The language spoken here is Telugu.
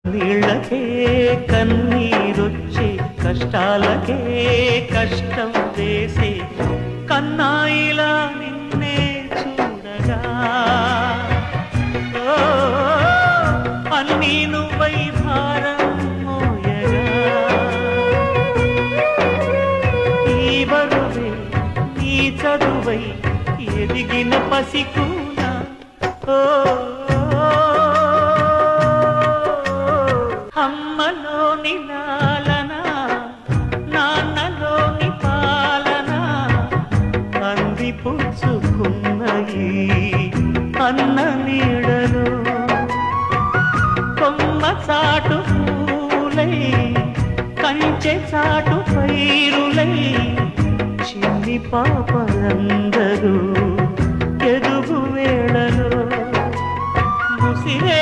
నీళ్ళకే కన్నీరొచ్చే కష్టాలకే కష్టం వేసే కన్నాయిలా నిన్నే చూడగా అన్నీ నువ్వై భారం మోయగా ఈ బరువే ఈ చదువై ఎదిగిన పసికూనా అమ్మలోని లాలన నాన్నలోని పాలన అంది పుచ్చుకున్నయి అన్న నీడలో కొమ్మ చాటు పూలై కంచె చాటు పైరులై చిన్ని పాపలందరూ ఎదుగు వేళలో ముసిరే